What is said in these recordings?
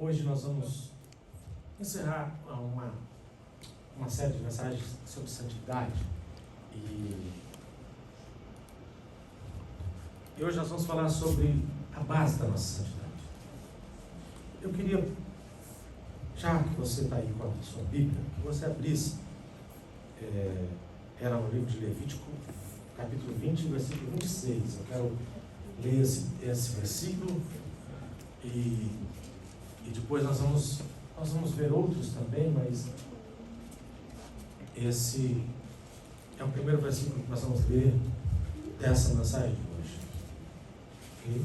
Hoje nós vamos encerrar uma série de mensagens sobre santidade e hoje nós vamos falar sobre a base da nossa santidade. Eu queria, já que você está aí com a sua Bíblia, que você abrisse, era no livro de Levítico, capítulo 20, versículo 26. Eu quero ler esse versículo e depois nós vamos ver outros também, mas esse é o primeiro versículo que nós vamos ler dessa mensagem de hoje. Ok?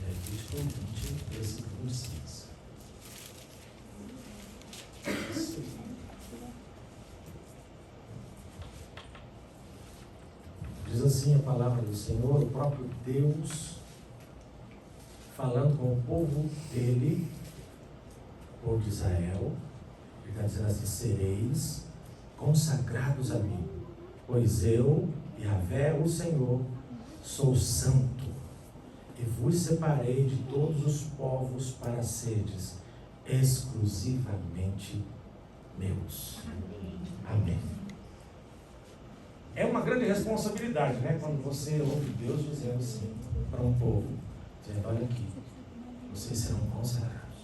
Levítico 20, versículo 26. Diz assim a palavra do Senhor, o próprio Deus, falando com o povo dele, o povo de Israel. Ele está dizendo assim: sereis consagrados a mim, pois eu, Yahvé, o Senhor, sou santo, e vos separei de todos os povos para seres exclusivamente meus. Amém. É uma grande responsabilidade, né? Quando você ouve Deus dizendo assim para um povo, dizendo: olha aqui, vocês serão consagrados,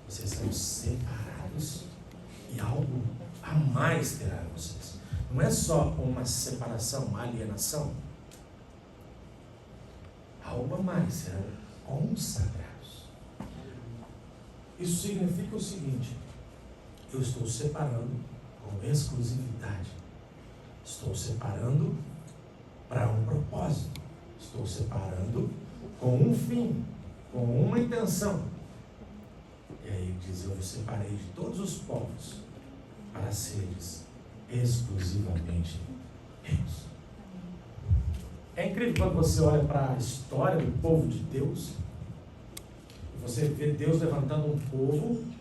vocês serão separados e algo a mais terá em vocês. Não é só uma separação, uma alienação, algo a mais, serão consagrados. Isso significa o seguinte: eu estou separando com exclusividade. Estou separando para um propósito. Estou separando com um fim, com uma intenção. E aí ele diz: eu vos separei de todos os povos para seres exclusivamente meus. É incrível quando você olha para a história do povo de Deus, e você vê Deus levantando um povo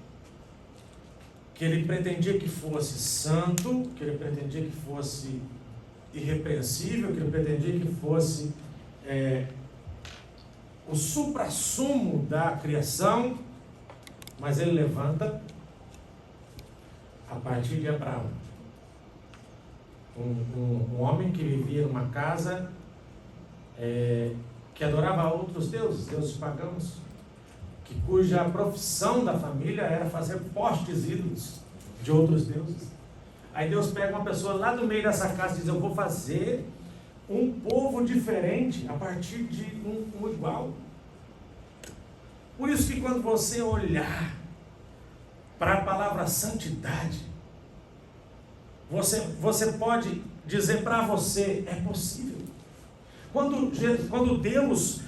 que ele pretendia que fosse santo, que ele pretendia que fosse irrepreensível, que ele pretendia que fosse o suprassumo da criação, mas ele levanta a partir de Abraão, um homem que vivia numa casa que adorava outros deuses pagãos, cuja profissão da família era fazer postes ídolos de outros deuses. Aí Deus pega uma pessoa lá do meio dessa casa e diz: eu vou fazer um povo diferente a partir de um igual. Por isso que quando você olhar para a palavra santidade, você pode dizer para você: é possível. Quando Deus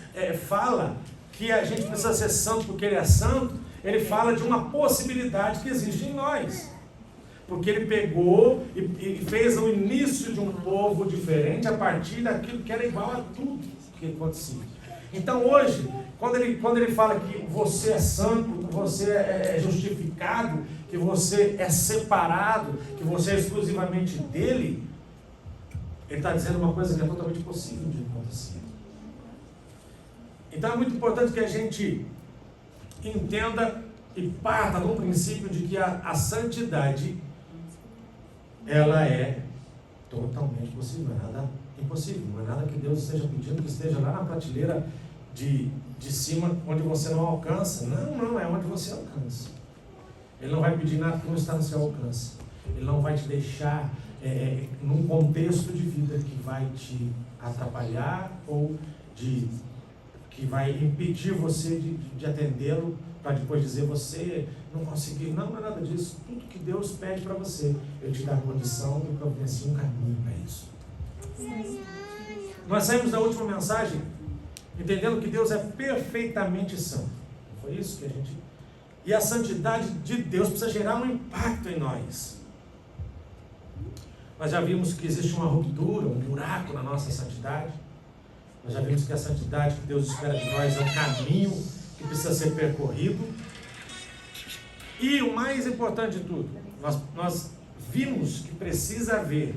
fala que a gente precisa ser santo porque Ele é santo, Ele fala de uma possibilidade que existe em nós. Porque Ele pegou e fez o início de um povo diferente a partir daquilo que era igual a tudo que acontecia. Então hoje, quando ele fala que você é santo, que você é justificado, que você é separado, que você é exclusivamente dele, Ele está dizendo uma coisa que é totalmente possível de acontecer. Então é muito importante que a gente entenda e parta do princípio de que a santidade, ela é totalmente possível, não é nada impossível, não é nada que Deus esteja pedindo que esteja lá na prateleira de cima, onde você não alcança. Não, é onde você alcança. Ele não vai pedir nada que não está no seu alcance. Ele não vai te deixar num contexto de vida que vai te atrapalhar ou que vai impedir você de atendê-lo, para depois dizer: você não conseguiu. Não é nada disso. Tudo que Deus pede para você, Ele te dá a condição e providencia um caminho para isso. Nós saímos da última mensagem entendendo que Deus é perfeitamente santo. Não foi isso que a gente... E a santidade de Deus precisa gerar um impacto em nós. Nós já vimos que existe uma ruptura, um buraco na nossa santidade. Nós já vimos que a santidade que Deus espera de nós é um caminho que precisa ser percorrido. E o mais importante de tudo, nós vimos que precisa haver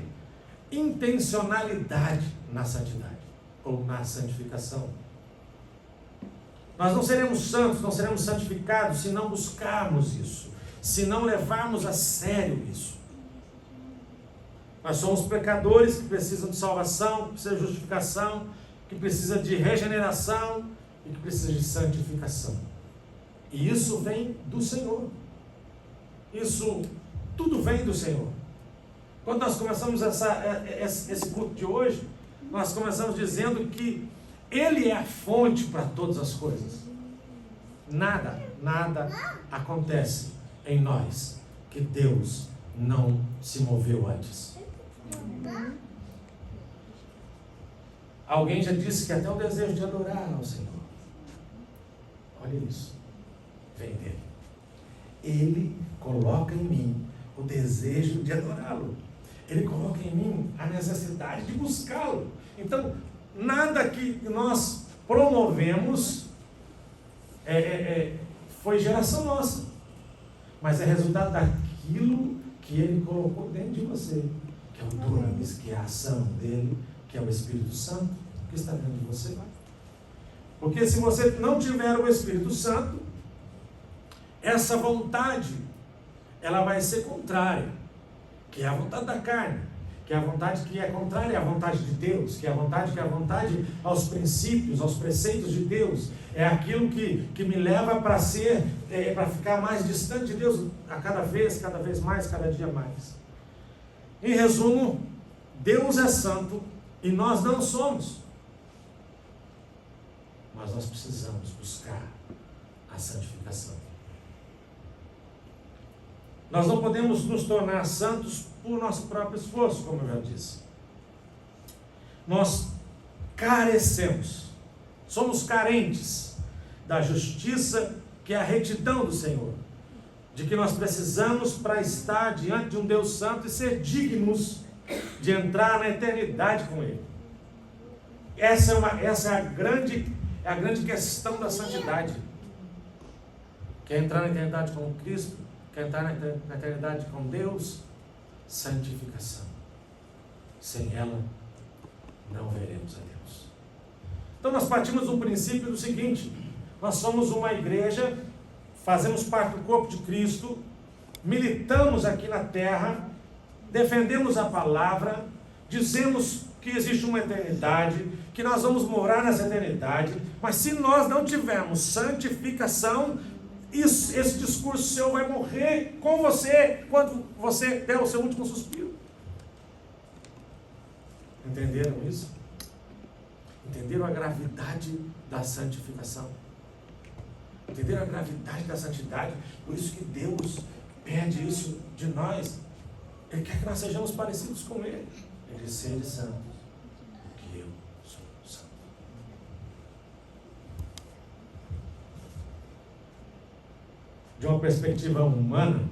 intencionalidade na santidade. ou na santificação. Nós não seremos santos, não seremos santificados se não buscarmos isso, se não levarmos a sério isso. Nós somos pecadores que precisam de salvação, que precisam de justificação, que precisam de regeneração e que precisam de santificação. E isso vem do Senhor. Isso tudo vem do Senhor. Quando nós começamos esse culto de hoje, nós começamos dizendo que Ele é a fonte para todas as coisas. Nada acontece em nós que Deus não se moveu antes. Alguém já disse que até o desejo de adorar ao Senhor, olha isso, vem dele. Ele coloca em mim o desejo de adorá-lo. Ele coloca em mim a necessidade de buscá-lo. Então, nada que nós promovemos foi geração nossa, mas é resultado daquilo que Ele colocou dentro de você, que é o dunamis, que é a ação dele, que é o Espírito Santo, que está dentro de você. Porque se você não tiver o Espírito Santo, essa vontade, ela vai ser contrária, que é a vontade da carne, que é a vontade que é contrária à vontade de Deus, que é a vontade aos princípios, aos preceitos de Deus, é aquilo que me leva para para ficar mais distante de Deus a cada vez mais, cada dia mais. Em resumo, Deus é santo e nós não somos, mas nós precisamos buscar a santificação. Nós não podemos nos tornar santos por nosso próprio esforço, como eu já disse. Nós carecemos, somos carentes da justiça, que é a retidão do Senhor, de que nós precisamos para estar diante de um Deus santo e ser dignos de entrar na eternidade com Ele. Essa é a grande questão da santidade. Quer entrar na eternidade com Cristo? Quer entrar na eternidade com Deus? Santificação. Sem ela, não veremos a Deus. Então nós partimos do princípio do seguinte: nós somos uma igreja, fazemos parte do corpo de Cristo, militamos aqui na terra, defendemos a palavra, dizemos que existe uma eternidade, que nós vamos morar nessa eternidade, mas se nós não tivermos santificação, esse discurso seu vai morrer com você quando você der o seu último suspiro. Entenderam isso? Entenderam a gravidade da santificação? Entenderam a gravidade da santidade? Por isso que Deus pede isso de nós. Ele quer que nós sejamos parecidos com Ele. Ele diz: sede santos, que eu sou santo. De uma perspectiva humana,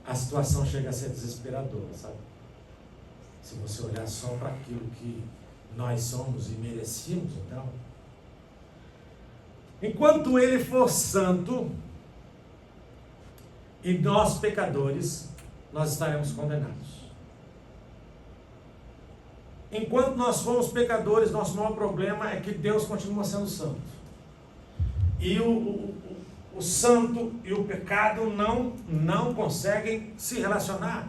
a situação chega a ser desesperadora, sabe? Se você olhar só para aquilo que nós somos e merecíamos, então, enquanto Ele for santo e nós pecadores, nós estaremos condenados. Enquanto nós formos pecadores, nosso maior problema é que Deus continua sendo santo. E o santo e o pecado não conseguem se relacionar.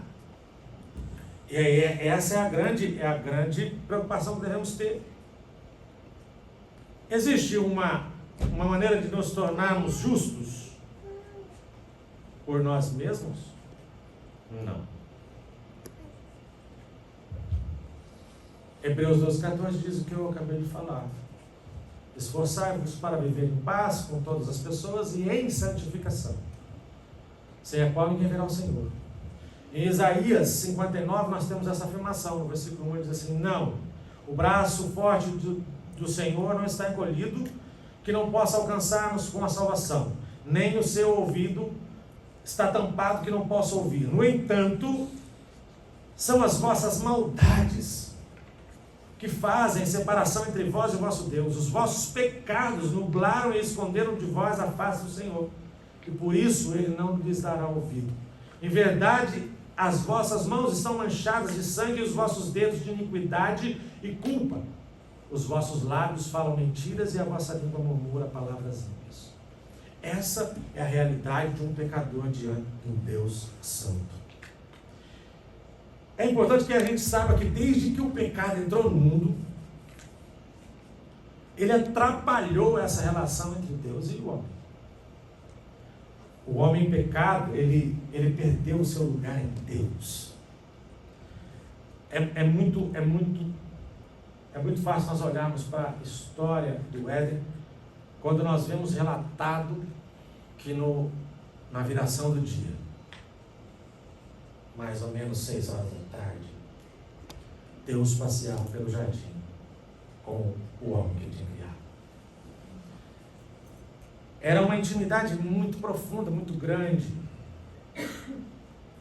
E essa é a grande preocupação que devemos ter. Existe uma maneira de nos tornarmos justos por nós mesmos? Não. Hebreus 12:14 diz o que eu acabei de falar: esforçai-vos para viver em paz com todas as pessoas e em santificação, sem a qual ninguém verá o Senhor. Em Isaías 59 nós temos essa afirmação, no versículo 1 diz assim: não, o braço forte do Senhor não está encolhido, que não possa alcançar-nos com a salvação, nem o seu ouvido está tampado, que não possa ouvir. No entanto, são as vossas maldades que fazem separação entre vós e o vosso Deus. Os vossos pecados nublaram e esconderam de vós a face do Senhor, e por isso Ele não lhes dará ouvido. Em verdade, as vossas mãos estão manchadas de sangue e os vossos dedos de iniquidade e culpa. os vossos lábios falam mentiras e a vossa língua murmura palavras ímpias. Essa é a realidade de um pecador diante de um Deus santo. É importante que a gente saiba que desde que o pecado entrou no mundo, ele atrapalhou essa relação entre Deus e o homem. O homem em pecado, ele perdeu o seu lugar em Deus. É muito fácil nós olharmos para a história do Éden, quando nós vemos relatado que na viração do dia, mais ou menos 6 horas da tarde, Deus passeava pelo jardim com o homem que tinha criado. Era uma intimidade muito profunda, muito grande.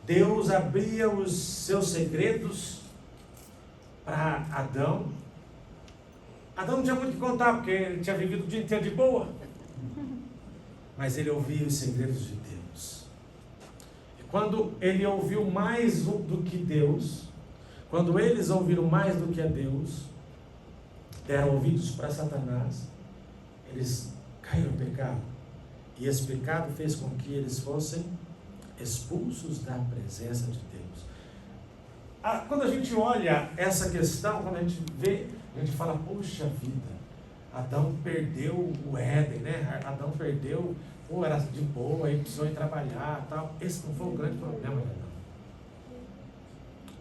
Deus abria os seus segredos para Adão. Adão não tinha muito o que contar, porque ele tinha vivido o dia inteiro de boa. Mas ele ouvia os segredos de Deus. E quando ele ouviu mais do que Deus, quando eles ouviram mais do que a Deus, deram ouvidos para Satanás, eles caíram no pecado. E esse pecado fez com que eles fossem expulsos da presença de Deus. Quando a gente olha essa questão, quando a gente vê, a gente fala, poxa vida, Adão perdeu o Éden, né? Adão perdeu, era de boa, aí precisou ir trabalhar e tal. Esse não foi o grande problema de Adão.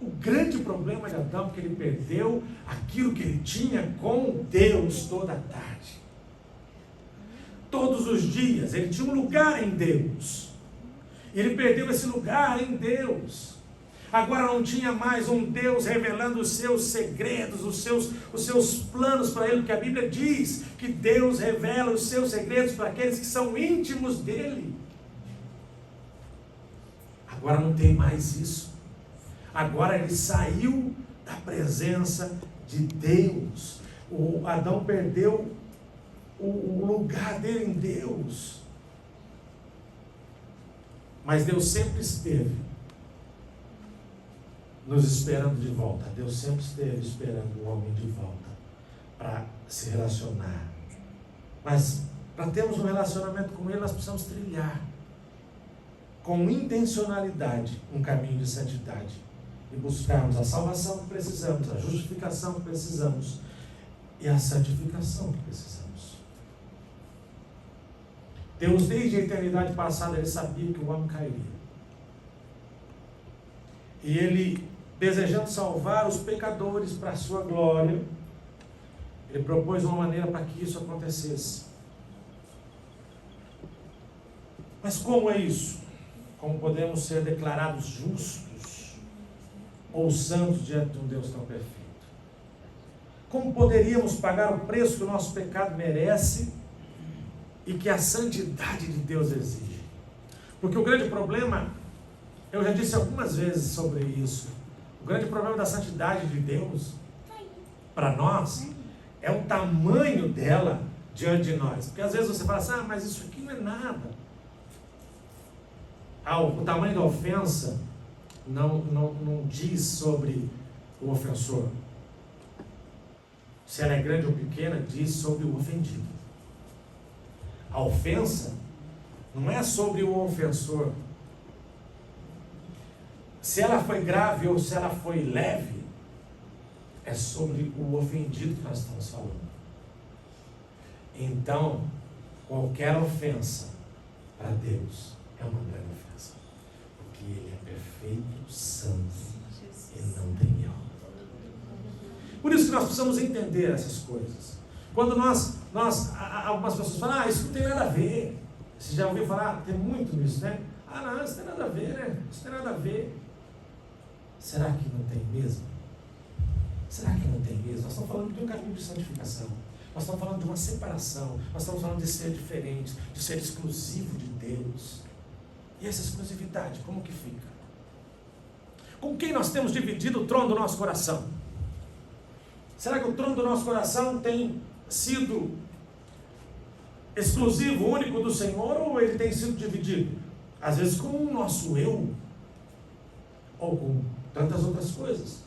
O grande problema de Adão é que ele perdeu aquilo que ele tinha com Deus toda a tarde. Todos os dias, ele tinha um lugar em Deus. Ele perdeu esse lugar em Deus. Agora não tinha mais um Deus revelando os seus segredos, os seus planos para ele, porque a Bíblia diz que Deus revela os seus segredos para aqueles que são íntimos dele. Agora não tem mais isso. Agora ele saiu da presença de Deus. O Adão perdeu o lugar dele em Deus. Mas Deus sempre esteve nos esperando de volta. Deus sempre esteve esperando o homem de volta para se relacionar. Mas para termos um relacionamento com Ele, nós precisamos trilhar com intencionalidade um caminho de santidade e buscarmos a salvação que precisamos, a justificação que precisamos e a santificação que precisamos. Deus, desde a eternidade passada, Ele sabia que o homem cairia. E Ele, desejando salvar os pecadores para a sua glória, Ele propôs uma maneira para que isso acontecesse. Mas como é isso? Como podemos ser declarados justos ou santos diante de um Deus tão perfeito? Como poderíamos pagar o preço que o nosso pecado merece e que a santidade de Deus exige? Porque o grande problema, eu já disse algumas vezes sobre isso, o grande problema da santidade de Deus, para nós, é o tamanho dela diante de nós. Porque às vezes você fala assim, mas isso aqui não é nada. O tamanho da ofensa não diz sobre o ofensor. Se ela é grande ou pequena, diz sobre o ofendido. A ofensa não é sobre o ofensor. Se ela foi grave ou se ela foi leve, é sobre o ofendido que nós estamos falando. Então, qualquer ofensa para Deus é uma grande ofensa. Porque Ele é perfeito, santo e não tem erro. Por isso que nós precisamos entender essas coisas. Quando algumas pessoas falam, isso não tem nada a ver. Você já ouviu falar? Tem muito nisso, né? Não, isso não tem nada a ver, né? Isso não tem nada a ver. Será que não tem mesmo? Será que não tem mesmo? Nós estamos falando de um caminho de santificação. Nós estamos falando de uma separação. Nós estamos falando de ser diferente, de ser exclusivo de Deus. E essa exclusividade, como que fica? Com quem nós temos dividido o trono do nosso coração? Será que o trono do nosso coração tem sido exclusivo, único do Senhor, ou ele tem sido dividido? Às vezes com o nosso eu, ou com tantas outras coisas.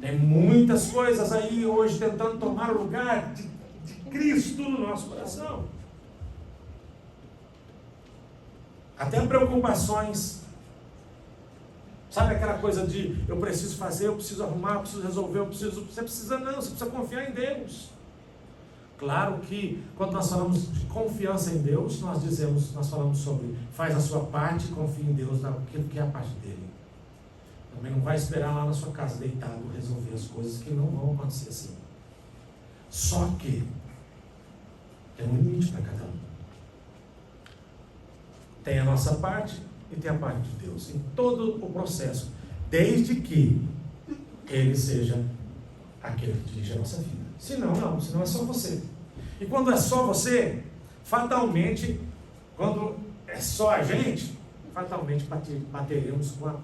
Tem muitas coisas aí hoje tentando tomar o lugar de Cristo no nosso coração. Até preocupações. Sabe aquela coisa de eu preciso fazer, eu preciso arrumar, eu preciso resolver, Você precisa não, você precisa confiar em Deus. Claro que quando nós falamos de confiança em Deus, nós falamos sobre faz a sua parte e confie em Deus naquilo que é a parte dele. Também não vai esperar lá na sua casa deitado resolver as coisas que não vão acontecer assim. Só que tem um limite para cada um. Tem a nossa parte e tem a parte de Deus em todo o processo, desde que Ele seja aquele que dirige a nossa vida. Senão é só você. E quando é só você, fatalmente, quando é só a gente, fatalmente bateremos com a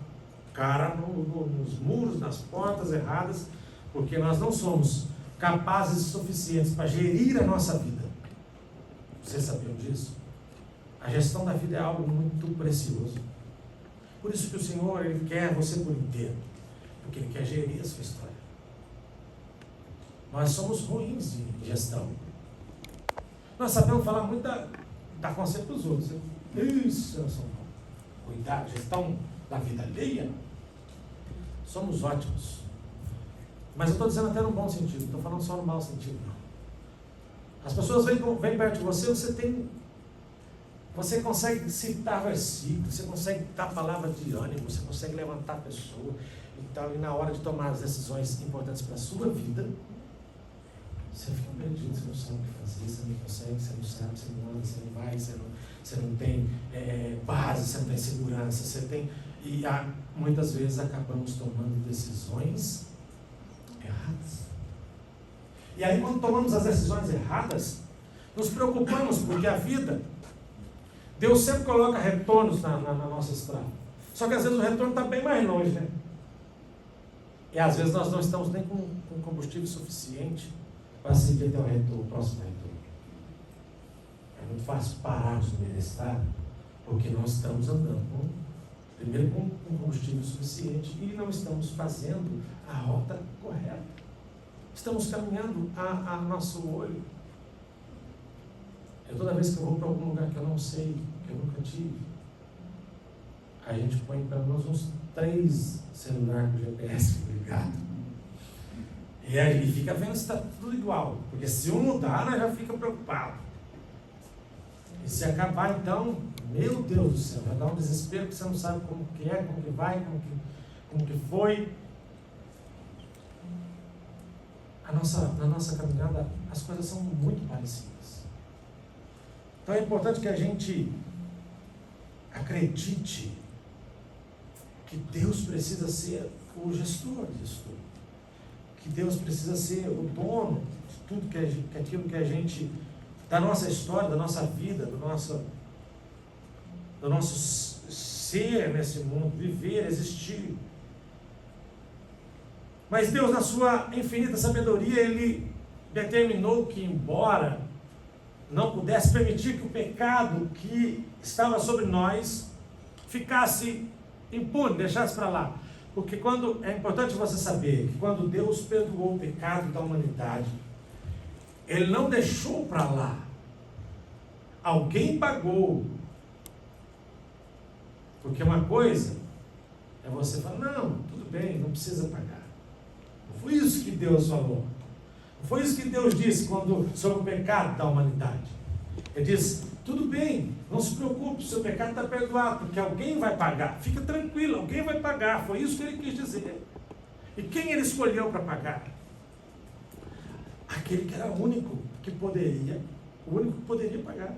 cara nos muros, nas portas erradas, porque nós não somos capazes o suficientes para gerir a nossa vida. Vocês sabiam disso? A gestão da vida é algo muito precioso. Por isso que o Senhor, Ele quer você por inteiro, porque Ele quer gerir a sua história. Nós somos ruins de gestão. Nós sabemos falar muito da conceito dos outros. Isso, eu sou cuidar, gestão da vida alheia. Somos ótimos. Mas eu estou dizendo até no bom sentido, não estou falando só no mau sentido, não. As pessoas vêm perto de você, você consegue citar versículos, você consegue dar palavras de ânimo, você consegue levantar a pessoa e na hora de tomar as decisões importantes para a sua vida, você fica perdido, você não sabe o que fazer, você não consegue, você não sabe, você não anda, você não vai, você não tem base, você não tem segurança, muitas vezes acabamos tomando decisões erradas. E aí quando tomamos as decisões erradas, nos preocupamos, porque a vida, Deus sempre coloca retornos na nossa estrada. Só que às vezes o retorno está bem mais longe, né? E às vezes nós não estamos nem com combustível suficiente para seguir até o próximo retorno. É muito fácil pararmos no meio da estrada, porque nós estamos andando primeiro com combustível suficiente e não estamos fazendo a rota correta. Estamos caminhando a nosso olho. Toda vez que eu vou para algum lugar que eu não sei, que eu nunca tive, a gente põe pelo menos uns 3 celulares com GPS ligado. E aí fica vendo se está tudo igual. Porque se um mudar, nós já fica preocupado. E se acabar, então, meu Deus do céu, vai dar um desespero que você não sabe como que é, como que vai, como que foi. Na nossa caminhada, as coisas são muito parecidas. Então é importante que a gente acredite que Deus precisa ser o gestor disso tudo. Que Deus precisa ser o dono de tudo aquilo que a gente, da nossa história, da nossa vida, do nosso ser nesse mundo, viver, existir. Mas Deus, na sua infinita sabedoria, Ele determinou que, embora não pudesse permitir que o pecado que estava sobre nós ficasse impune, deixasse para lá. Porque é importante você saber que quando Deus perdoou o pecado da humanidade, Ele não deixou para lá. Alguém pagou. Porque uma coisa é você falar, não, tudo bem, não precisa pagar. Não foi isso que Deus falou. Não foi isso que Deus disse sobre o pecado da humanidade. Ele disse, tudo bem, não se preocupe, o seu pecado está perdoado, porque alguém vai pagar. Fica tranquilo, alguém vai pagar. Foi isso que Ele quis dizer. E quem Ele escolheu para pagar? Aquele que era o único que poderia pagar.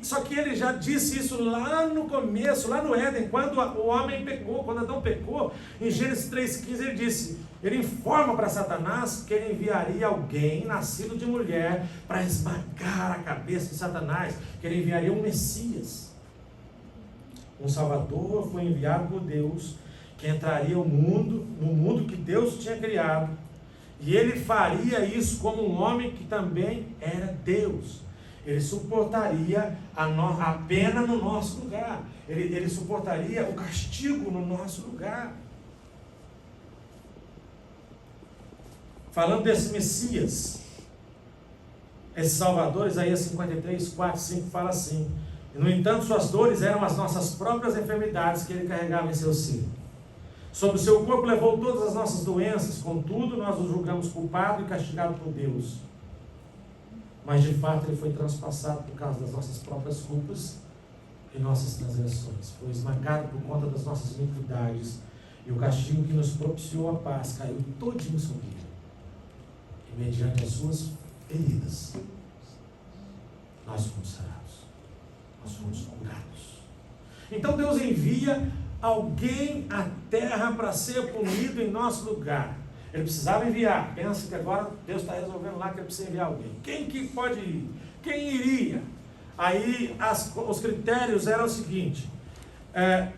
Só que Ele já disse isso lá no começo, lá no Éden, quando o homem pecou, quando Adão pecou, em Gênesis 3,15 ele informa para Satanás que ele enviaria alguém nascido de mulher para esmagar a cabeça de Satanás, que ele enviaria um Messias. Um Salvador foi enviado por Deus, que entraria no mundo que Deus tinha criado, e ele faria isso como um homem que também era Deus. Ele suportaria a pena no nosso lugar. Ele suportaria o castigo no nosso lugar. falando desse Messias, esse Salvador. Isaías 53, 4, 5 fala assim: no entanto, suas dores eram as nossas próprias enfermidades que ele carregava em seu seio. Sobre o seu corpo levou todas as nossas doenças, contudo nós o julgamos culpado e castigado por Deus. Mas de fato ele foi transpassado por causa das nossas próprias culpas e nossas transgressões. Foi esmagado por conta das nossas iniquidades, e o castigo que nos propiciou a paz caiu todinho sobre ele. E mediante as suas feridas, nós fomos sarados, nós fomos curados. Então Deus envia alguém à terra para ser punido em nosso lugar. Ele precisava enviar. Pensa que agora Deus está resolvendo lá que ele precisa enviar alguém. Quem que pode ir? Quem iria? Aí os critérios eram o seguinte: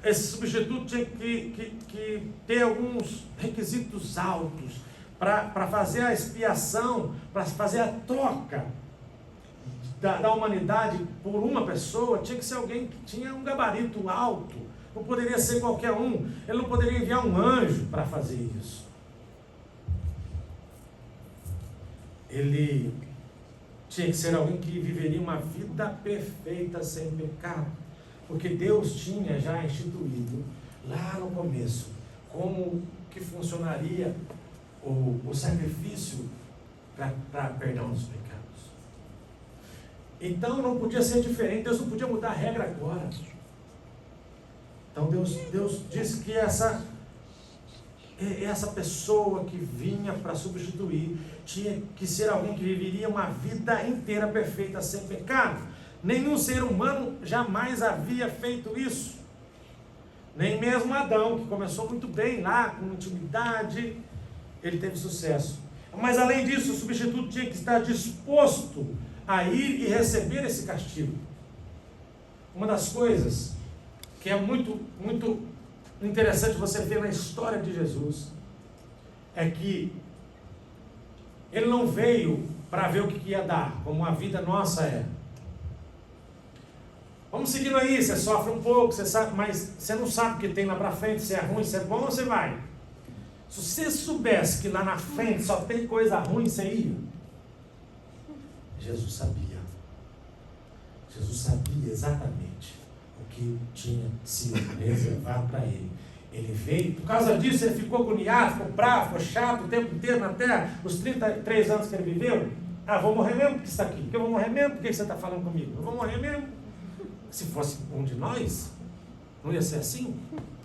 esse substituto tinha que ter alguns requisitos altos para fazer a expiação, para fazer a troca da humanidade por uma pessoa. Tinha que ser alguém que tinha um gabarito alto, não poderia ser qualquer um. Ele não poderia enviar um anjo para fazer isso. Ele tinha que ser alguém que viveria uma vida perfeita, sem pecado, porque Deus tinha já instituído lá no começo como que funcionaria o sacrifício para perdão dos pecados. Então não podia ser diferente. Deus não podia mudar a regra agora. Então Deus disse que essa pessoa que vinha para substituir tinha que ser alguém que viveria uma vida inteira perfeita, sem pecado. Nenhum ser humano jamais havia feito isso. Nem mesmo Adão, que começou muito bem lá, com intimidade, ele teve sucesso. Mas além disso, o substituto tinha que estar disposto a ir e receber esse castigo. Uma das coisas que é muito, muito interessante você ver na história de Jesus é que ele não veio para ver o que ia dar, como a vida nossa é. Vamos seguindo aí, você sofre um pouco, você sabe, mas você não sabe o que tem lá para frente, se é ruim, se é bom, você vai. Se você soubesse que lá na frente só tem coisa ruim, você ia. Jesus sabia. Jesus sabia exatamente o que tinha sido reservado para ele. Ele veio, por causa disso ele ficou agoniado, ficou bravo, ficou chato o tempo inteiro na terra, os 33 anos que ele viveu. Vou morrer mesmo porque está aqui, porque eu vou morrer mesmo, por que você está falando comigo? Eu vou morrer mesmo. Se fosse um de nós, não ia ser assim?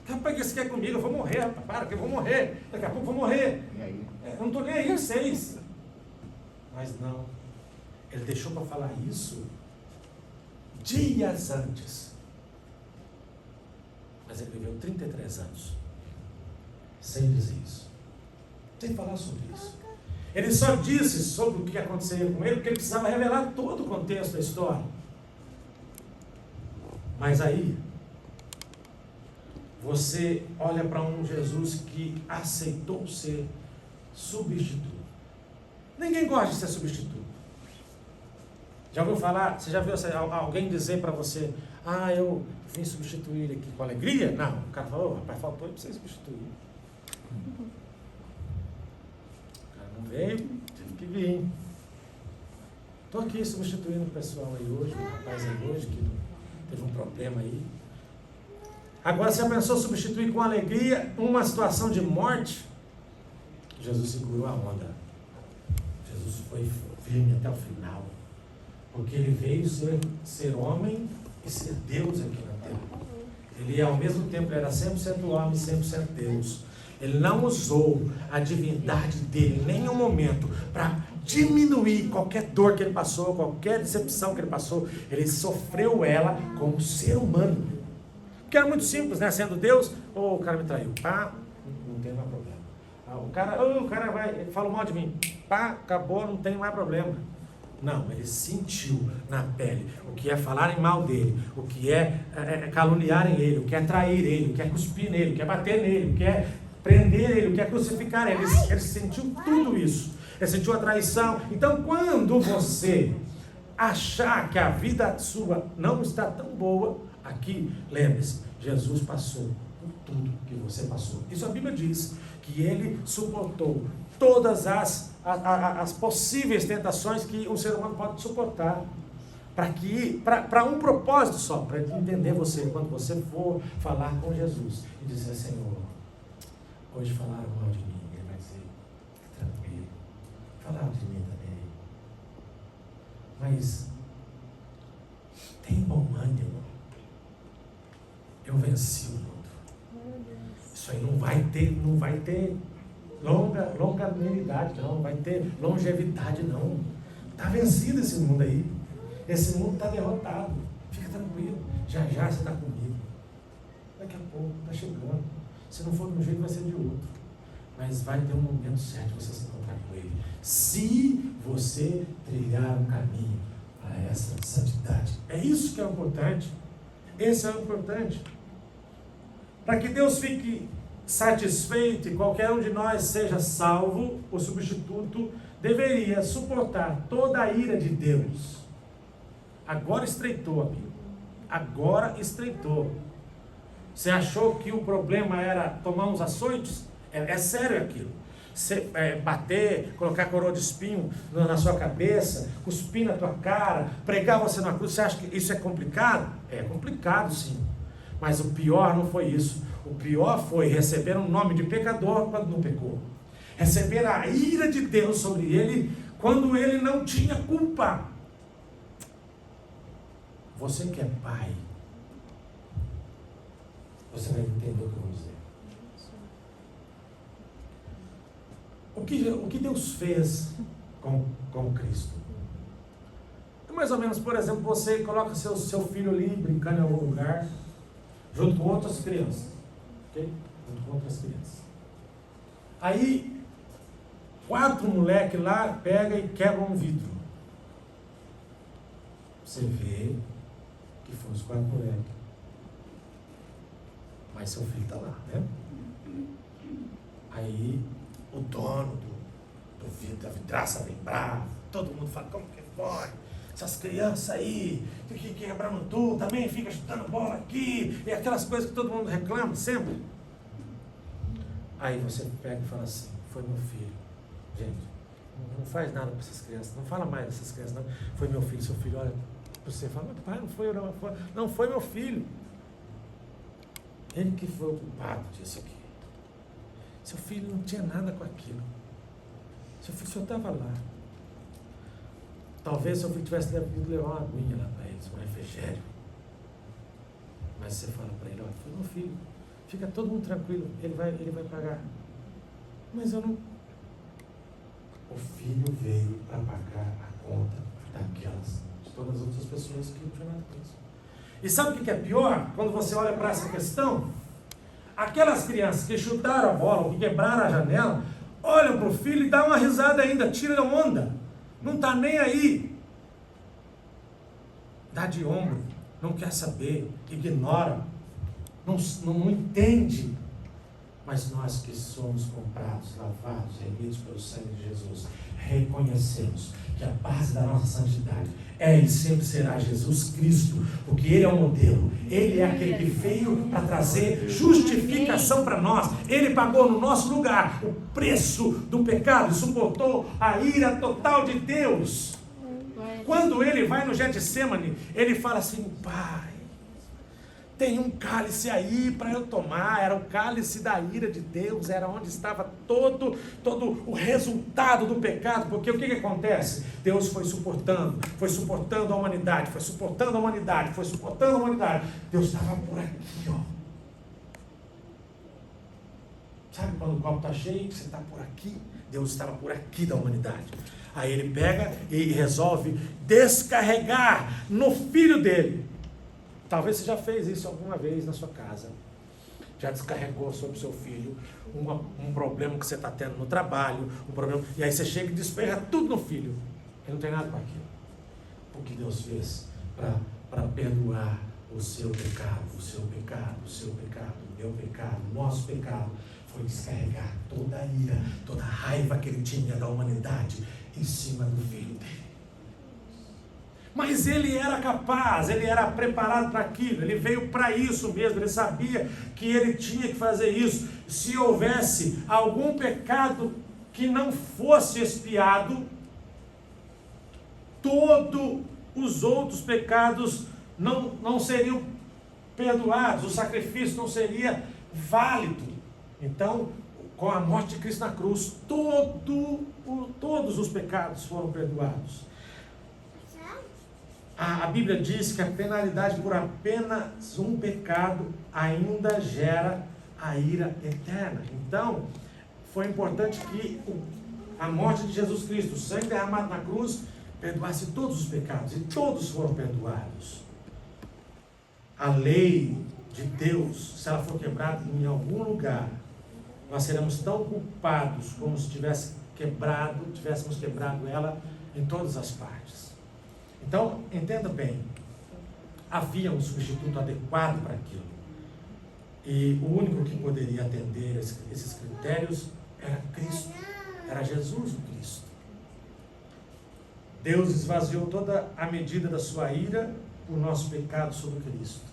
Rapaz, o que você quer comigo? Eu vou morrer, rapaz, para que eu vou morrer, daqui a pouco eu vou morrer. E aí? Eu não estou nem aí, vocês. Mas não, ele deixou para falar isso dias antes. Mas ele viveu 33 anos sem dizer isso, sem falar sobre isso. Ele só disse sobre o que aconteceria com ele porque ele precisava revelar todo o contexto da história. Mas aí você olha para um Jesus que aceitou ser substituto. Ninguém gosta de ser substituto. Já ouviu falar? Você já viu alguém dizer para você: eu vim substituir ele aqui com alegria? Não, o cara falou: rapaz, faltou para você substituir. O cara não veio, teve que vir. Estou aqui substituindo o pessoal aí hoje, o rapaz aí hoje que teve um problema aí. Agora você pensou substituir com alegria uma situação de morte? Jesus segurou a onda. Jesus foi firme até o final. Porque ele veio ser homem e ser Deus aqui na terra. Ele ao mesmo tempo era 100% homem e 100% Deus. Ele não usou a divindade dele em nenhum momento para diminuir qualquer dor que ele passou, qualquer decepção que ele passou. Ele sofreu ela como ser humano. Porque era muito simples, né? Sendo Deus, o cara me traiu. Não tem mais problema. O cara ele falou mal de mim. Acabou, não tem mais problema. Não, ele sentiu na pele o que é falarem mal dele, o que é caluniarem ele, o que é trair ele, o que é cuspir nele, o que é bater nele, o que é prender ele, o que é crucificar ele. Ele sentiu tudo isso. Ele sentiu a traição. Então, quando você achar que a vida sua não está tão boa, aqui, lembre-se, Jesus passou por tudo que você passou. Isso a Bíblia diz, que ele suportou todas as as possíveis tentações que um ser humano pode suportar. Para um propósito só, para entender você, quando você for falar com Jesus e dizer: Senhor, hoje falaram mal de mim, ele vai dizer: tranquilo, falaram de mim também, mas tem bom ânimo, eu venci o mundo. Isso aí não vai ter longanimidade, não vai ter longevidade, não. Está vencido esse mundo aí. Esse mundo está derrotado. Fica tranquilo. Já você está comigo. Daqui a pouco está chegando. Se não for de um jeito, vai ser de outro. Mas vai ter um momento certo de você se encontrar com ele. Se você trilhar um caminho para essa santidade. É isso que é o importante. Esse é o importante. Para que Deus fique satisfeito e qualquer um de nós seja salvo, o substituto deveria suportar toda a ira de Deus. Agora estreitou, amigo. Agora estreitou. Você achou que o problema era tomar uns açoites? É sério aquilo. Você, bater, colocar coroa de espinho na sua cabeça, cuspir na tua cara, pregar você na cruz. Você acha que isso é complicado? É complicado, sim. Mas o pior não foi isso. O pior foi receber um nome de pecador quando não pecou. Receber a ira de Deus sobre ele quando ele não tinha culpa. Você que é pai, você vai entender o que eu vou dizer. O que Deus fez com Cristo? É mais ou menos, por exemplo, você coloca seu filho ali brincando em algum lugar, junto com outras crianças. Ok? Junto com outras crianças. Aí, 4 moleques lá pegam e quebram um vidro. Você vê que foram os 4 moleques. Mas seu filho está lá, né? Aí o dono do vidro, da vidraça vem bravo. Todo mundo fala: como que foi? Essas crianças aí, que quebrando tudo, também fica chutando bola aqui. E aquelas coisas que todo mundo reclama sempre. Aí você pega e fala assim: foi meu filho. Gente, não faz nada para essas crianças. Não fala mais dessas crianças, não. Foi meu filho. Seu filho olha você fala: mas pai, não foi meu filho. Ele que foi o culpado disso aqui. Seu filho não tinha nada com aquilo. Seu filho só estava lá. Talvez seu filho tivesse ido levar uma aguinha lá para eles, um refrigério. Mas você fala para ele: olha, foi meu filho. Fica todo mundo tranquilo, ele vai pagar. Mas eu não. O filho veio para pagar a conta daquelas. Todas as outras pessoas que não tinham nada com isso. E sabe o que é pior? Quando você olha para essa questão, aquelas crianças que chutaram a bola, ou que quebraram a janela, olham para o filho e dão uma risada ainda, tiram onda, não está nem aí, dá de ombro, não quer saber, ignora, não entende. Mas nós que somos comprados, lavados, remidos pelo sangue de Jesus, reconhecemos que a base da nossa santidade é e sempre será Jesus Cristo, porque Ele é o modelo, Ele é aquele que veio para trazer justificação para nós. Ele pagou no nosso lugar o preço do pecado, suportou a ira total de Deus. Quando Ele vai no Getsemane, Ele fala assim: Pai, tem um cálice aí para eu tomar. Era o cálice da ira de Deus, era onde estava todo o resultado do pecado. Porque o que acontece? Deus foi suportando a humanidade, foi suportando a humanidade. Deus estava por aqui, ó. Sabe quando o copo está cheio, você está por aqui? Deus estava por aqui da humanidade. Aí Ele pega e resolve descarregar no filho dele. Talvez você já fez isso alguma vez na sua casa. Já descarregou sobre o seu filho um problema que você está tendo no trabalho, um problema, e aí você chega e despeja tudo no filho. Ele não tem nada com aquilo. O que Deus fez para perdoar o seu pecado, o meu pecado, o nosso pecado, foi descarregar toda a ira, toda a raiva que Ele tinha da humanidade em cima do filho dele. Mas Ele era capaz, Ele era preparado para aquilo, Ele veio para isso mesmo, Ele sabia que Ele tinha que fazer isso. Se houvesse algum pecado que não fosse expiado, todos os outros pecados não seriam perdoados, o sacrifício não seria válido. Então, com a morte de Cristo na cruz, todos os pecados foram perdoados. A Bíblia diz que a penalidade por apenas um pecado ainda gera a ira eterna. Então, foi importante que a morte de Jesus Cristo, o sangue derramado na cruz, perdoasse todos os pecados, e todos foram perdoados. A lei de Deus, se ela for quebrada em algum lugar, nós seremos tão culpados como se tivéssemos quebrado ela em todas as partes. Então, entenda bem, havia um substituto adequado para aquilo. E o único que poderia atender esses critérios era Cristo, era Jesus o Cristo. Deus esvaziou toda a medida da sua ira por nosso pecado sobre Cristo.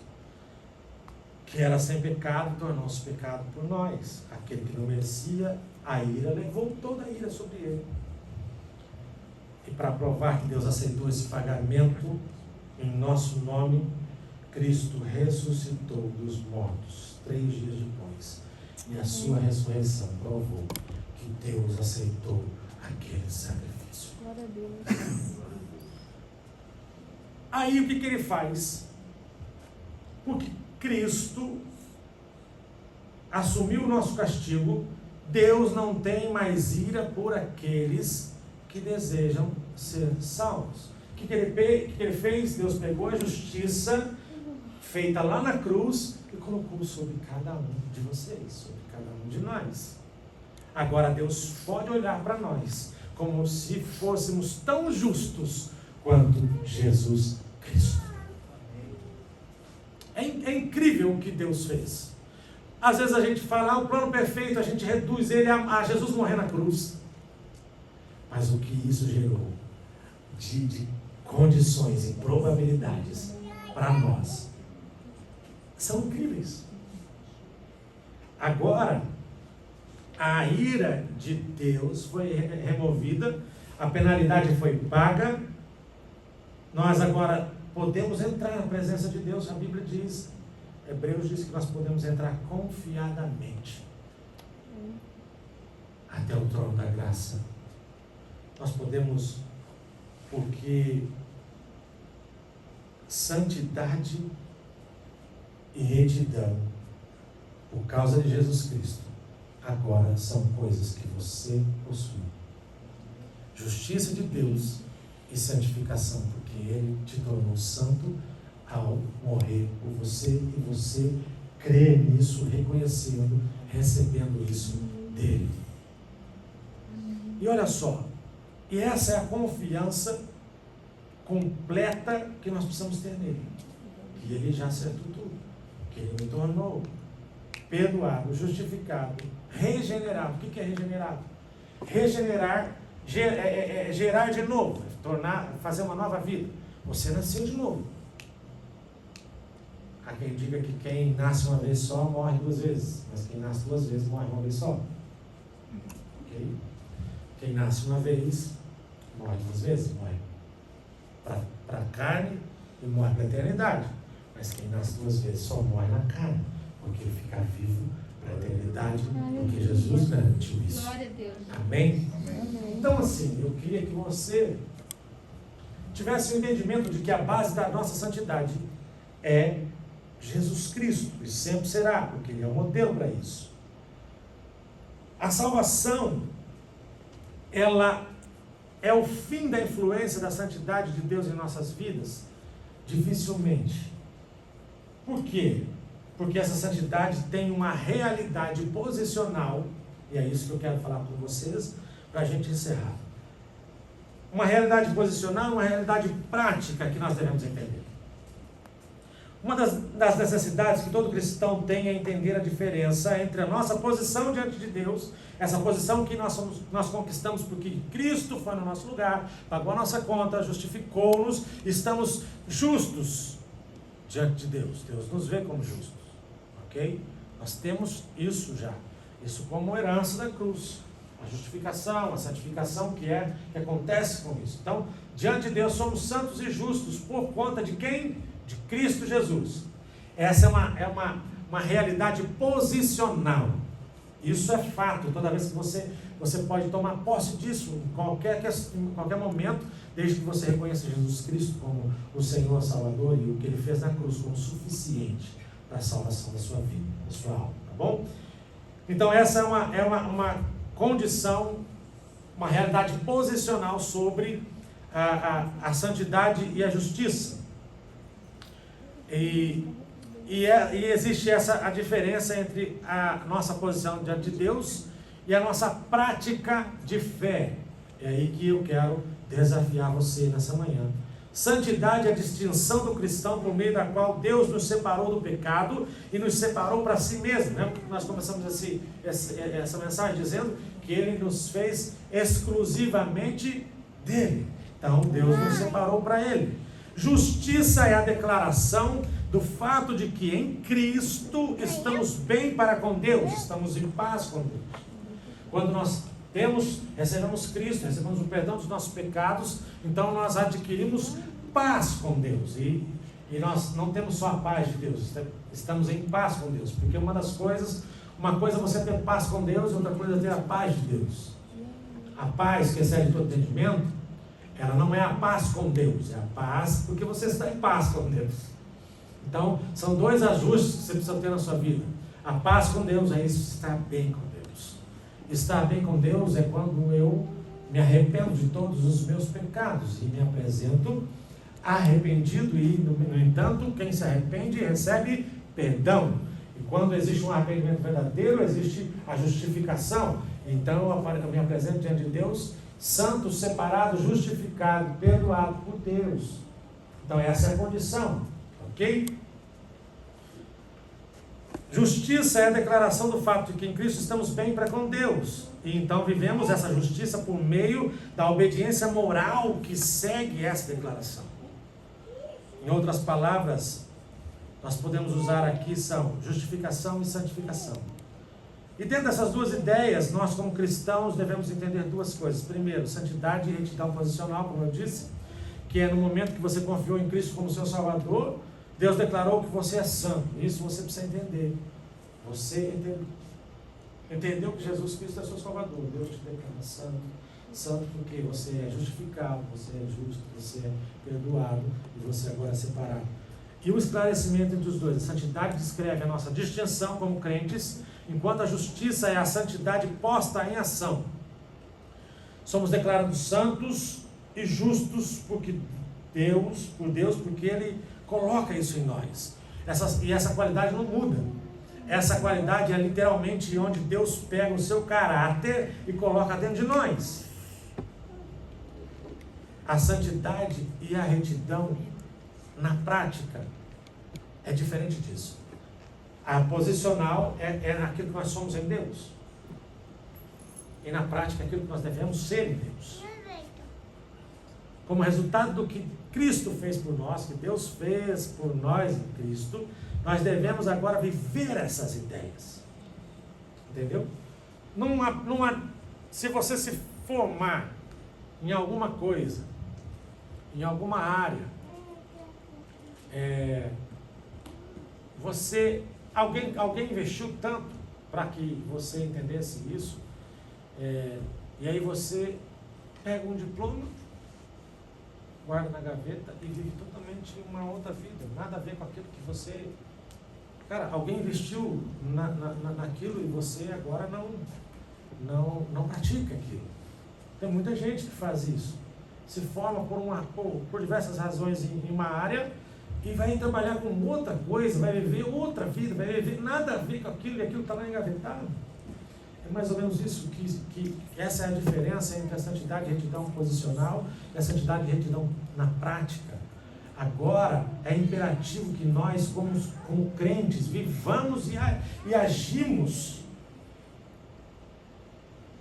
Que era sem pecado, tornou-se pecado por nós. Aquele que não merecia a ira, levou toda a ira sobre ele. E para provar que Deus aceitou esse pagamento em nosso nome, Cristo ressuscitou dos mortos 3 dias depois. E a sua ressurreição provou que Deus aceitou aquele sacrifício. Glória a Deus. Aí o que ele faz? Porque Cristo assumiu o nosso castigo, Deus não tem mais ira por aqueles que desejam ser salvos. O que ele fez? Deus pegou a justiça feita lá na cruz e colocou sobre cada um de vocês, sobre cada um de nós. Agora Deus pode olhar para nós como se fôssemos tão justos quanto Jesus Cristo. É incrível o que Deus fez. Às vezes a gente fala, o plano perfeito, a gente reduz ele a Jesus morrer na cruz. Mas o que isso gerou de condições e probabilidades para nós são incríveis. Agora, a ira de Deus foi removida, a penalidade foi paga, nós agora podemos entrar na presença de Deus. A Bíblia diz, Hebreus diz que nós podemos entrar confiadamente até o trono da graça. Nós podemos, porque santidade e retidão, por causa de Jesus Cristo, agora são coisas que você possui. Justiça de Deus e santificação, porque Ele te tornou santo ao morrer por você, e você crê nisso, reconhecendo, recebendo isso dele. E olha só, e essa é a confiança completa que nós precisamos ter nele, que ele já acertou tudo, que ele me tornou perdoado, justificado, regenerado. O que é regenerado? Regenerar, gerar de novo, fazer uma nova vida. Você nasceu de novo. Há quem diga que quem nasce uma vez só morre 2 vezes, mas quem nasce 2 vezes morre uma vez só. Okay? Quem nasce uma vez morre 2 vezes, morre para a carne e morre para a eternidade. Mas quem nasce 2 vezes só morre na carne, porque ele fica vivo para a eternidade, porque Jesus garantiu isso. Glória a Deus. Amém? Então, assim, eu queria que você tivesse o entendimento de que a base da nossa santidade é Jesus Cristo, e sempre será, porque Ele é o modelo para isso. A salvação, ela é o fim da influência da santidade de Deus em nossas vidas? Dificilmente. Por quê? Porque essa santidade tem uma realidade posicional, e é isso que eu quero falar com vocês, para a gente encerrar. Uma realidade posicional, uma realidade prática que nós devemos entender. Uma das necessidades que todo cristão tem é entender a diferença entre a nossa posição diante de Deus, essa posição que nós conquistamos porque Cristo foi no nosso lugar, pagou a nossa conta, justificou-nos, estamos justos diante de Deus. Deus nos vê como justos, ok? Nós temos isso já, isso como herança da cruz. A justificação, a santificação que acontece com isso. Então, diante de Deus somos santos e justos por conta de quem? De Cristo Jesus. Essa é uma realidade posicional. Isso é fato. Toda vez que você pode tomar posse disso em qualquer momento, desde que você reconheça Jesus Cristo como o Senhor Salvador e o que Ele fez na cruz como suficiente para a salvação da sua vida, da sua alma, tá bom? Então essa é uma condição, uma realidade posicional sobre a santidade e a justiça. E existe a diferença entre a nossa posição diante de Deus e a nossa prática de fé. É aí que eu quero desafiar você nessa manhã. Santidade é a distinção do cristão por meio da qual Deus nos separou do pecado e nos separou para si mesmo. Nós começamos essa mensagem dizendo que Ele nos fez exclusivamente dele. Então Deus nos separou para Ele. Justiça é a declaração do fato de que em Cristo estamos bem para com Deus, estamos em paz com Deus. Quando nós recebemos Cristo, recebemos o perdão dos nossos pecados, então nós adquirimos paz com Deus. E nós não temos só a paz de Deus, estamos em paz com Deus. Porque uma coisa é você ter paz com Deus, outra coisa é ter a paz de Deus. A paz que excede todo entendimento, ela não é a paz com Deus, é a paz porque você está em paz com Deus. Então, são dois ajustes que você precisa ter na sua vida. A paz com Deus é isso, estar bem com Deus. Estar bem com Deus é quando eu me arrependo de todos os meus pecados e me apresento arrependido e, no entanto, quem se arrepende recebe perdão. E quando existe um arrependimento verdadeiro, existe a justificação. Então, eu me apresento diante de Deus, santo, separado, justificado, perdoado por Deus. Então, essa é a condição, ok? Justiça é a declaração do fato de que em Cristo estamos bem para com Deus. E então vivemos essa justiça por meio da obediência moral que segue essa declaração. Em outras palavras, nós podemos usar aqui são justificação e santificação. E dentro dessas duas ideias, nós como cristãos devemos entender duas coisas. Primeiro, santidade e retidão posicional, como eu disse, que é no momento que você confiou em Cristo como seu Salvador, Deus declarou que você é santo. Isso você precisa entender. Você entendeu que Jesus Cristo é seu Salvador. Deus te declara santo. Santo porque você é justificado, você é justo, você é perdoado e você agora é separado. E o esclarecimento entre os dois. A santidade descreve a nossa distinção como crentes, enquanto a justiça é a santidade posta em ação. Somos declarados santos e justos por Deus, porque Ele coloca isso em nós. Essa qualidade não muda. Essa qualidade é literalmente onde Deus pega o seu caráter e coloca dentro de nós. A santidade e a retidão, na prática, é diferente disso. A posicional é aquilo que nós somos em Deus. E na prática é aquilo que nós devemos ser em Deus. Como resultado do que Cristo fez por nós, que Deus fez por nós em Cristo, nós devemos agora viver essas ideias. Entendeu? Se você se formar em alguma coisa, em alguma área, alguém investiu tanto para que você entendesse isso, e aí você pega um diploma, guarda na gaveta e vive totalmente uma outra vida, nada a ver com aquilo que você... Cara, alguém investiu naquilo e você agora não pratica aquilo. Tem muita gente que faz isso. Se forma por diversas razões em uma área e vai trabalhar com outra coisa, vai viver outra vida, vai viver nada a ver com aquilo e aquilo está lá engavetado. É mais ou menos isso, que essa é a diferença entre a santidade e a retidão posicional e a santidade e a retidão na prática. Agora é imperativo que nós, como crentes, vivamos e agimos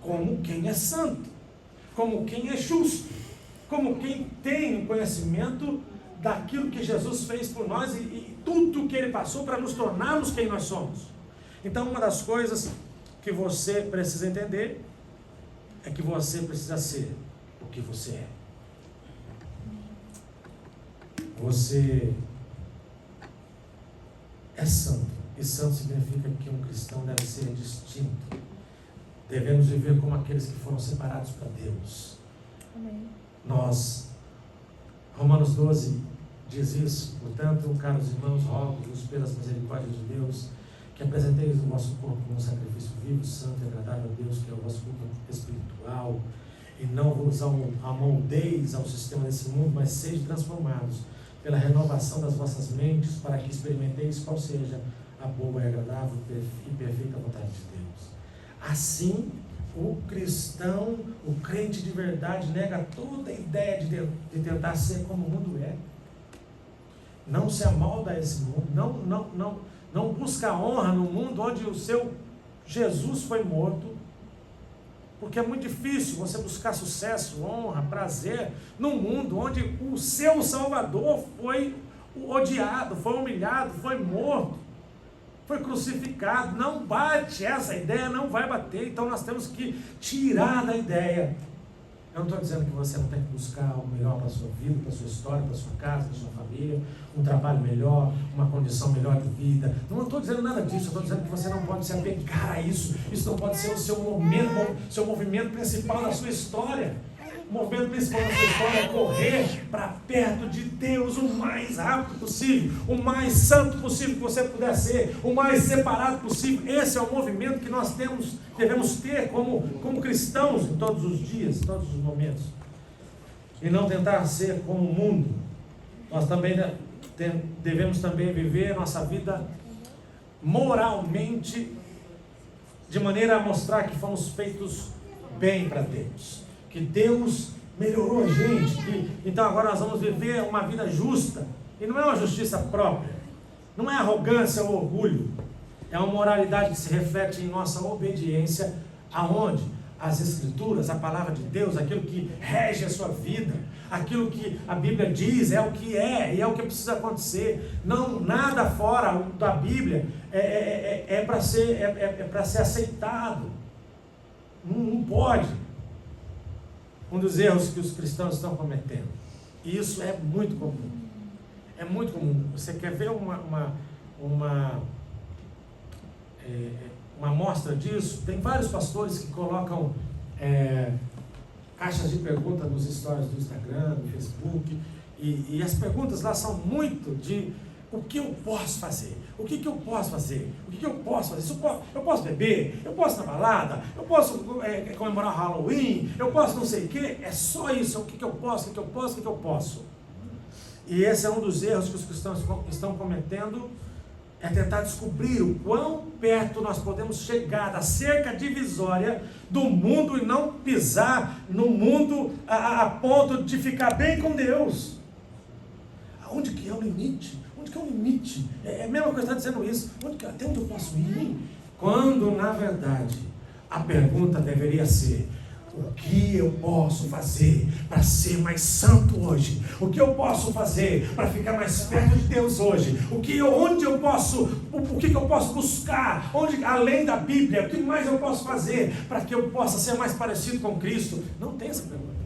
como quem é santo, como quem é justo, como quem tem o conhecimento daquilo que Jesus fez por nós e tudo que Ele passou para nos tornarmos quem nós somos. Então, uma das coisas que você precisa entender é que você precisa ser o que você é. Você é santo. E santo significa que um cristão deve ser distinto. Devemos viver como aqueles que foram separados para Deus. Amém. Romanos 12 diz isso. Portanto, caros irmãos, rogo-vos pelas misericórdias de Deus, que apresenteis o vosso corpo como um sacrifício vivo, santo e agradável a Deus, que é o vosso culto espiritual, e não vos amoldeis ao sistema desse mundo, mas sejam transformados pela renovação das vossas mentes, para que experimenteis qual seja a boa e agradável e perfeita vontade de Deus. Assim, o cristão, o crente de verdade, nega toda a ideia de tentar ser como o mundo é. Não se amolda a esse mundo, não busca honra no mundo onde o seu Jesus foi morto, porque é muito difícil você buscar sucesso, honra, prazer num mundo onde o seu Salvador foi odiado, foi humilhado, foi morto, foi crucificado. Não bate, essa ideia não vai bater. Então nós temos que tirar da ideia. Eu não estou dizendo que você não tem que buscar o melhor para a sua vida, para a sua história, para a sua casa, para a sua família, um trabalho melhor, uma condição melhor de vida. Não estou dizendo nada disso. Eu estou dizendo que você não pode se apegar a isso. Isso não pode ser o seu movimento principal na sua história. O movimento principal da sua história é correr para perto de Deus o mais rápido possível, o mais santo possível que você puder ser, o mais separado possível. Esse é o movimento que nós devemos ter como cristãos em todos os dias, em todos os momentos. E não tentar ser como o mundo. Nós também devemos também viver nossa vida moralmente, de maneira a mostrar que fomos feitos bem para Deus, que Deus melhorou a gente, então agora nós vamos viver uma vida justa. E não é uma justiça própria, não é arrogância ou orgulho, é uma moralidade que se reflete em nossa obediência aonde? As Escrituras, a palavra de Deus, aquilo que rege a sua vida, aquilo que a Bíblia diz é o que é, e é o que precisa acontecer. Não, nada fora da Bíblia é para ser aceitado. Não pode. Um dos erros que os cristãos estão cometendo. E isso é muito comum. É muito comum. Você quer ver uma amostra disso? Tem vários pastores que colocam caixas de perguntas nos stories do Instagram, do Facebook. E as perguntas lá são muito de o que eu posso fazer? O que eu posso fazer? O que eu posso fazer? Eu posso beber? Eu posso ir na balada? Eu posso comemorar Halloween? Eu posso não sei o quê? É só isso. O que eu posso? O que eu posso? O que eu posso? E esse é um dos erros que os cristãos estão cometendo, é tentar descobrir o quão perto nós podemos chegar da cerca divisória do mundo e não pisar no mundo a ponto de ficar bem com Deus. Onde que é o limite? Onde que é o limite? É a mesma coisa que está dizendo isso. Até onde eu posso ir? Quando, na verdade, a pergunta deveria ser: o que eu posso fazer para ser mais santo hoje? O que eu posso fazer para ficar mais perto de Deus hoje? O que eu posso buscar? Além da Bíblia, o que mais eu posso fazer para que eu possa ser mais parecido com Cristo? Não tem essa pergunta.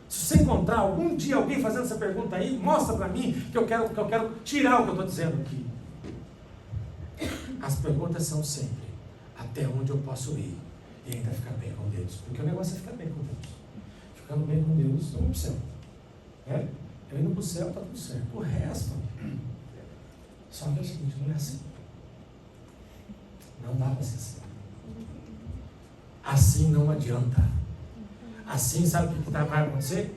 Se você encontrar algum dia alguém fazendo essa pergunta aí, mostra para mim que eu quero tirar o que eu estou dizendo aqui. As perguntas são sempre: até onde eu posso ir e ainda ficar bem com Deus? Porque o negócio é ficar bem com Deus. Ficando bem com Deus, eu vou para o céu. Eu indo para o céu, está tudo certo. O resto, só que é o seguinte: não é assim. Não dá para ser assim. Assim não adianta. Assim, sabe o que vai acontecer?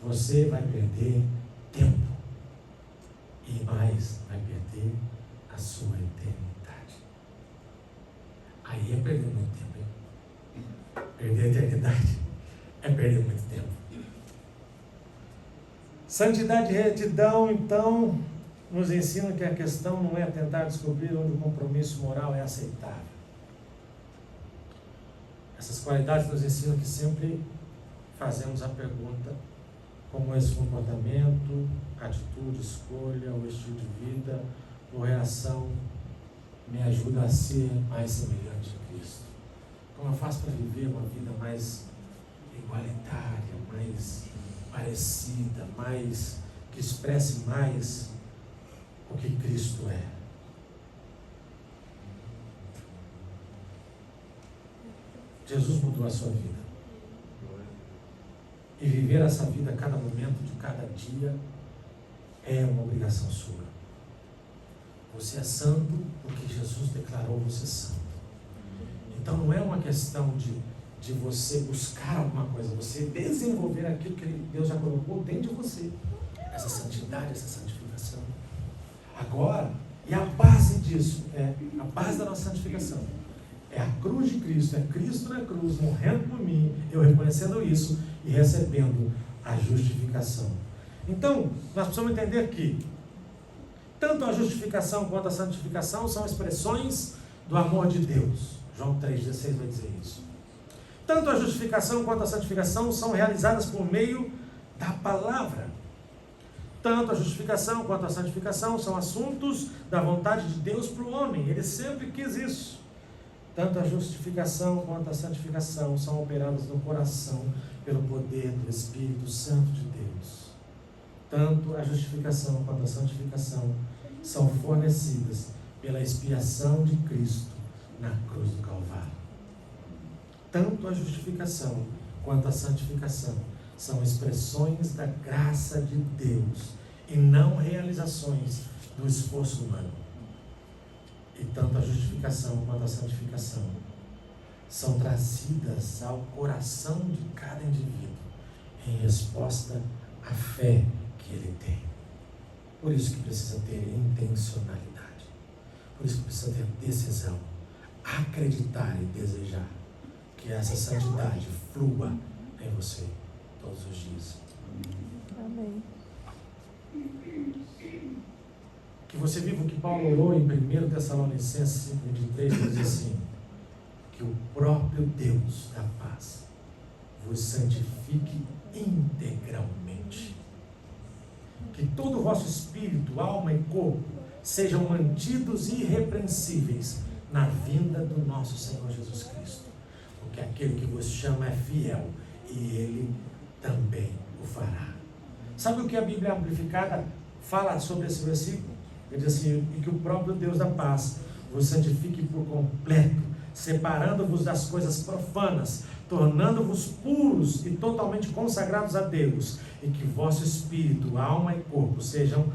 Você vai perder tempo. E mais, vai perder a sua eternidade. Aí é perder muito tempo, hein? Perder a eternidade é perder muito tempo. Santidade e retidão, então, nos ensinam que a questão não é tentar descobrir onde o compromisso moral é aceitável. Essas qualidades nos ensinam que sempre fazemos a pergunta: como esse comportamento, atitude, escolha, ou estilo de vida, ou reação me ajuda a ser mais semelhante a Cristo? Como eu faço para viver uma vida mais igualitária, mais parecida, mais que expresse mais o que Cristo é? Jesus mudou a sua vida. E viver essa vida a cada momento de cada dia é uma obrigação sua. Você é santo porque Jesus declarou você santo. Então não é uma questão de você buscar alguma coisa, você desenvolver aquilo que Deus já colocou dentro de você. Essa santidade, essa santificação. Agora, e a base disso, a base da nossa santificação, é a cruz de Cristo, é Cristo na cruz, morrendo por mim, eu reconhecendo isso e recebendo a justificação. Então, nós precisamos entender que tanto a justificação quanto a santificação são expressões do amor de Deus. João 3,16 vai dizer isso. Tanto a justificação quanto a santificação são realizadas por meio da palavra. Tanto a justificação quanto a santificação são assuntos da vontade de Deus para o homem. Ele sempre quis isso. Tanto a justificação quanto a santificação são operadas no coração pelo poder do Espírito Santo de Deus. Tanto a justificação quanto a santificação são fornecidas pela expiação de Cristo na cruz do Calvário. Tanto a justificação quanto a santificação são expressões da graça de Deus e não realizações do esforço humano. E tanto a justificação quanto a santificação são trazidas ao coração de cada indivíduo em resposta à fé que ele tem. Por isso que precisa ter intencionalidade. Por isso que precisa ter decisão. Acreditar e desejar que essa santidade flua em você todos os dias. Amém. Que você viva o que Paulo orou em 1 Tessalonicenses 5:23, que diz assim: que o próprio Deus da paz vos santifique integralmente. Que todo o vosso espírito, alma e corpo sejam mantidos irrepreensíveis na vinda do nosso Senhor Jesus Cristo. Porque aquele que vos chama é fiel e Ele também o fará. Sabe o que a Bíblia Amplificada fala sobre esse versículo? Ele diz assim: e que o próprio Deus da paz vos santifique por completo, separando-vos das coisas profanas, tornando-vos puros e totalmente consagrados a Deus, e que vosso espírito, alma e corpo sejam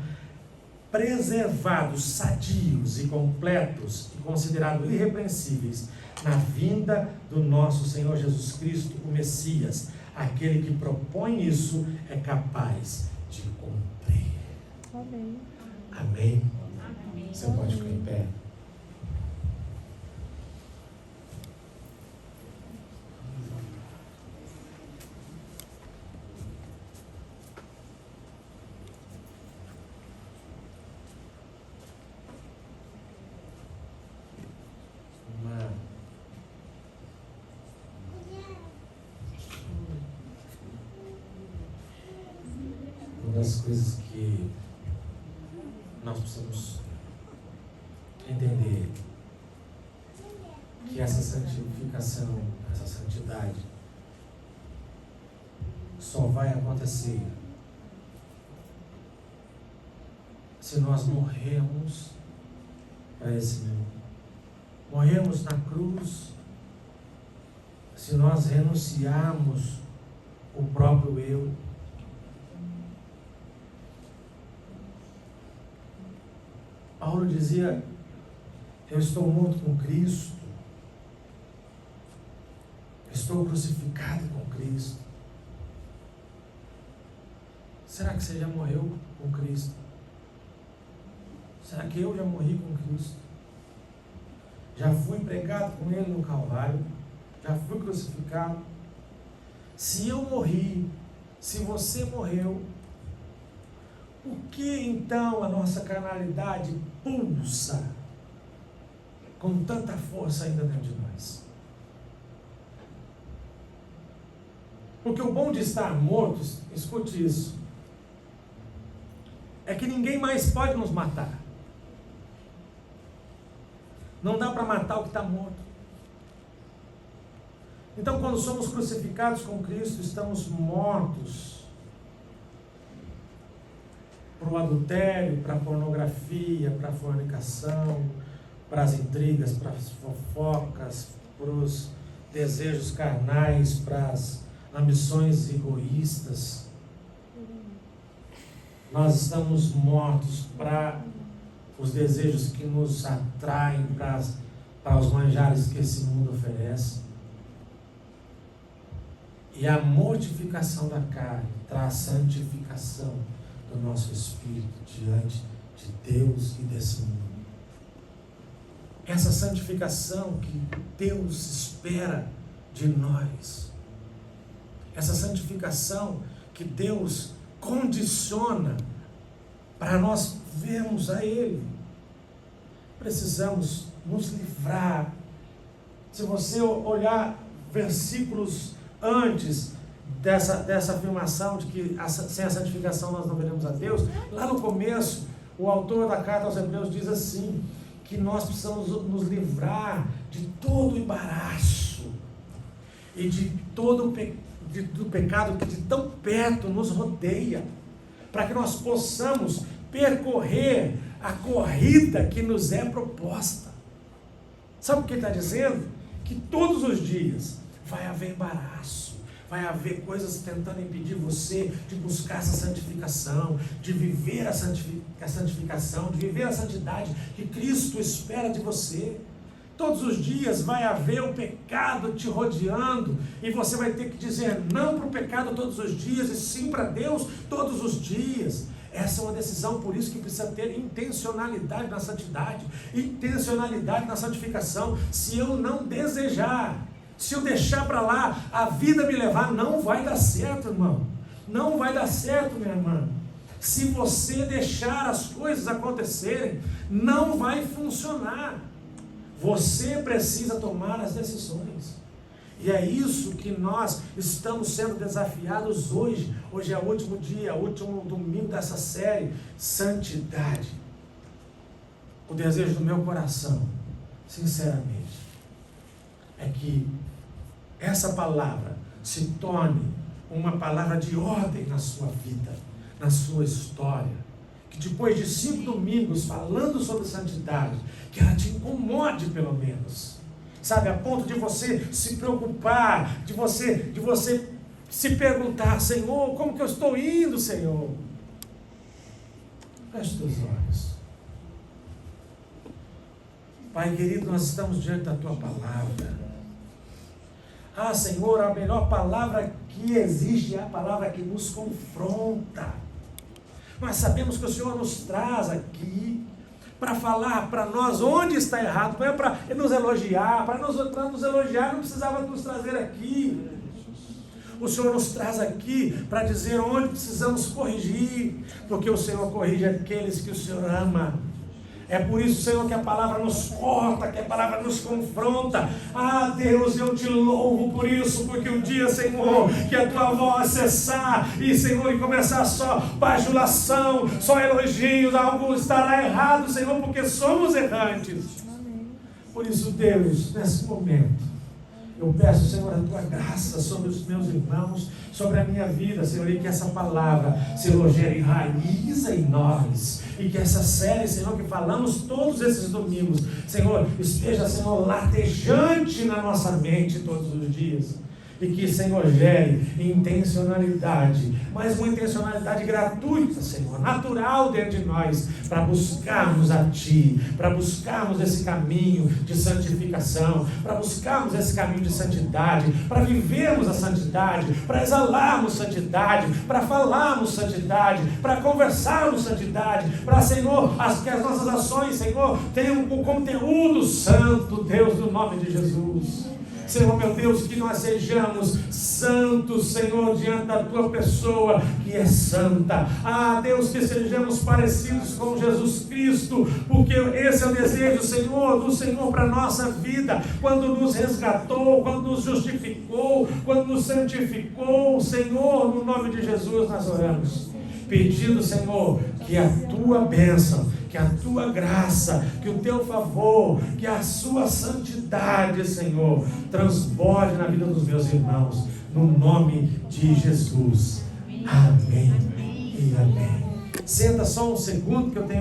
preservados, sadios e completos e considerados irrepreensíveis na vinda do nosso Senhor Jesus Cristo, o Messias. Aquele que propõe isso é capaz de cumprir. Amém. Amém? Você pode ficar em pé. Uma das coisas que nós precisamos entender que essa santificação, essa santidade só vai acontecer se nós morrermos para esse mundo, morrermos na cruz, se nós renunciarmos o próprio eu. Paulo dizia: eu estou morto com Cristo, estou crucificado com Cristo. Será que você já morreu com Cristo? Será que eu já morri com Cristo? Já fui pregado com Ele no Calvário? Já fui crucificado? Se eu morri, se você morreu, por que então a nossa carnalidade pulsa com tanta força ainda dentro de nós? Porque o bom de estar morto, escute isso, é que ninguém mais pode nos matar. Não dá para matar o que está morto. Então, quando somos crucificados com Cristo, estamos mortos para o adultério, para a pornografia, para a fornicação, para as intrigas, para as fofocas, para os desejos carnais, para as ambições egoístas. Nós estamos mortos para os desejos que nos atraem, para os manjares que esse mundo oferece. E a mortificação da carne traz santificação do nosso espírito diante de Deus e desse mundo. Essa santificação que Deus espera de nós, essa santificação que Deus condiciona para nós vermos a Ele. Precisamos nos livrar. Se você olhar versículos antes dessa afirmação de que sem a santificação nós não veremos a Deus, lá no começo, o autor da carta aos Hebreus diz assim, que nós precisamos nos livrar de todo o embaraço e de todo do pecado que de tão perto nos rodeia, para que nós possamos percorrer a corrida que nos é proposta. Sabe o que ele está dizendo? Que todos os dias vai haver embaraço, vai haver coisas tentando impedir você de buscar essa santificação, de viver a santificação, de viver a santidade que Cristo espera de você. Todos os dias vai haver o pecado te rodeando e você vai ter que dizer não para o pecado todos os dias e sim para Deus todos os dias. Essa é uma decisão, por isso que precisa ter intencionalidade na santidade, intencionalidade na santificação. Se eu não desejar, se eu deixar para lá, a vida me levar, não vai dar certo, irmão. Não vai dar certo, minha irmã. Se você deixar as coisas acontecerem, não vai funcionar. Você precisa tomar as decisões. E é isso que nós estamos sendo desafiados hoje. Hoje é o último dia, o último domingo dessa série, santidade. O desejo do meu coração, sinceramente, é que essa palavra se torne uma palavra de ordem na sua vida, na sua história. Que depois de 5 domingos falando sobre santidade, que ela te incomode pelo menos. Sabe, a ponto de você se preocupar, de você se perguntar, Senhor, como que eu estou indo, Senhor? Feche teus olhos. Pai querido, nós estamos diante da Tua palavra. Ah, Senhor, a melhor palavra que existe é a palavra que nos confronta. Nós sabemos que o Senhor nos traz aqui para falar para nós onde está errado, não é para nos elogiar, para nos elogiar não precisava nos trazer aqui. O Senhor nos traz aqui para dizer onde precisamos corrigir, porque o Senhor corrige aqueles que o Senhor ama. É por isso, Senhor, que a palavra nos corta, que a palavra nos confronta. Ah, Deus, eu te louvo por isso, porque um dia, Senhor, que a tua voz cessar e, Senhor, e começar só bajulação, só elogios, algo estará errado, Senhor, porque somos errantes. Por isso, Deus, nesse momento, eu peço, Senhor, a tua graça sobre os meus irmãos, sobre a minha vida, Senhor, e que essa palavra, Senhor, gere raiz em nós, e que essa série, Senhor, que falamos todos esses domingos, Senhor, esteja, Senhor, latejante na nossa mente todos os dias, e que, Senhor, gere intencionalidade, mas uma intencionalidade gratuita, Senhor, natural dentro de nós, para buscarmos a Ti, para buscarmos esse caminho de santificação, para buscarmos esse caminho de santidade, para vivermos a santidade, para exalarmos santidade, para falarmos santidade, para conversarmos santidade, para, Senhor, que as nossas ações, Senhor, tenham um conteúdo santo, Deus, no nome de Jesus. Senhor, meu Deus, que nós sejamos santos, Senhor, diante da Tua pessoa, que é santa. Ah, Deus, que sejamos parecidos com Jesus Cristo, porque esse é o desejo, Senhor, do Senhor para a nossa vida, quando nos resgatou, quando nos justificou, quando nos santificou. Senhor, no nome de Jesus nós oramos, pedindo, Senhor, que a Tua bênção, que a tua graça, que o teu favor, que a sua santidade, Senhor, transborde na vida dos meus irmãos, no nome de Jesus. Amém e amém. Senta só um segundo que eu tenho